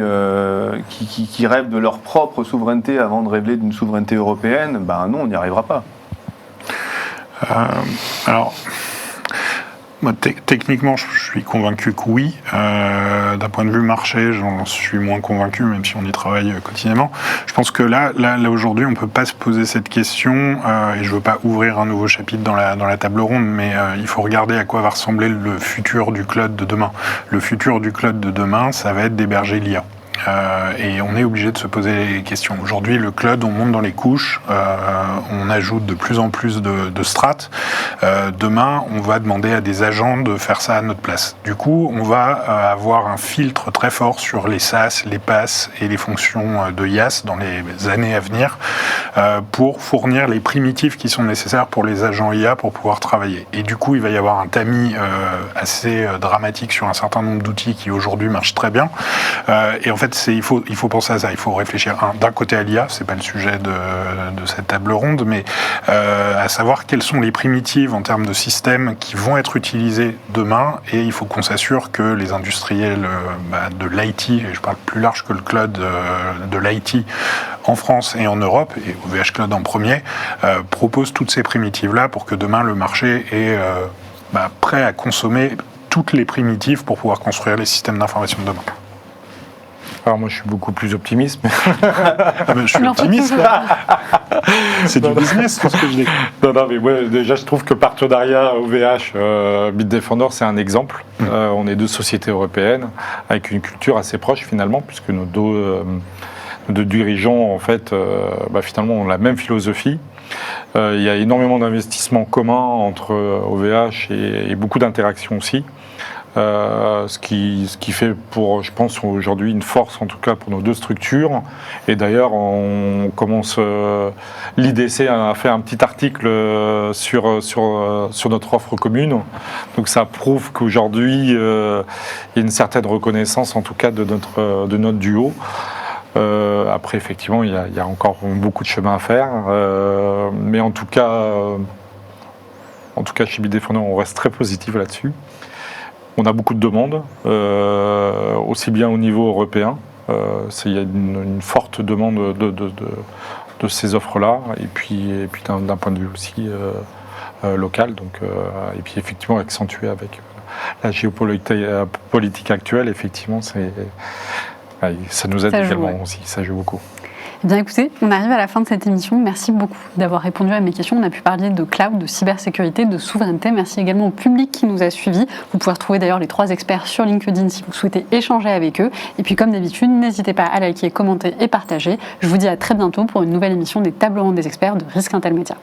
rêvent de leur propre souveraineté avant de rêver d'une souveraineté européenne, ben non, on n'y arrivera pas. Alors, moi, techniquement, je suis convaincu que oui. D'un point de vue marché, j'en suis moins convaincu, même si on y travaille quotidiennement. Je pense que là aujourd'hui, on ne peut pas se poser cette question, et je ne veux pas ouvrir un nouveau chapitre dans la table ronde, mais il faut regarder à quoi va ressembler le futur du cloud de demain. Le futur du cloud de demain, ça va être d'héberger l'IA. Et on est obligé de se poser les questions. Aujourd'hui, le cloud, on monte dans les couches, on ajoute de plus en plus de strates. Demain, on va demander à des agents de faire ça à notre place. Du coup, on va avoir un filtre très fort sur les SaaS, les PaaS et les fonctions de IaaS dans les années à venir pour fournir les primitifs qui sont nécessaires pour les agents IA pour pouvoir travailler. Et du coup, il va y avoir un tamis assez dramatique sur un certain nombre d'outils qui aujourd'hui marchent très bien. Et en fait, il faut penser à ça. Il faut réfléchir d'un côté à l'IA, c'est pas le sujet de cette table ronde, mais à savoir quelles sont les primitives en termes de systèmes qui vont être utilisés demain. Et il faut qu'on s'assure que les industriels de l'IT, et je parle plus large que le cloud de l'IT en France et en Europe, et OVH Cloud en premier, proposent toutes ces primitives-là pour que demain le marché est prêt à consommer toutes les primitives pour pouvoir construire les systèmes d'information de demain. Alors moi je suis beaucoup plus optimiste. Je suis optimiste. C'est du business tout ce que je dis. Non, mais moi, déjà je trouve que partenariat OVH, Bitdefender, c'est un exemple. On est deux sociétés européennes avec une culture assez proche finalement, puisque nos deux dirigeants en fait, finalement ont la même philosophie. Il y a énormément d'investissements communs entre OVH et beaucoup d'interactions aussi. Ce qui fait pour, je pense, aujourd'hui une force en tout cas pour nos deux structures. Et d'ailleurs, on commence, l'IDC a fait un petit article sur notre offre commune. Donc ça prouve qu'aujourd'hui, il y a une certaine reconnaissance en tout cas de notre duo. Après, effectivement, il y a encore beaucoup de chemin à faire. Mais en tout cas, chez Bitdefender, on reste très positif là-dessus. On a beaucoup de demandes, aussi bien au niveau européen. Il y a une forte demande de ces offres-là, et puis d'un point de vue aussi local. Donc, et puis effectivement accentué avec la géopolitique actuelle, effectivement, ça nous aide également aussi, ça joue beaucoup. Eh bien écoutez, on arrive à la fin de cette émission. Merci beaucoup d'avoir répondu à mes questions. On a pu parler de cloud, de cybersécurité, de souveraineté. Merci également au public qui nous a suivis. Vous pouvez retrouver d'ailleurs les 3 experts sur LinkedIn si vous souhaitez échanger avec eux. Et puis comme d'habitude, n'hésitez pas à liker, commenter et partager. Je vous dis à très bientôt pour une nouvelle émission des Tables rondes des experts de Risque Intel Média.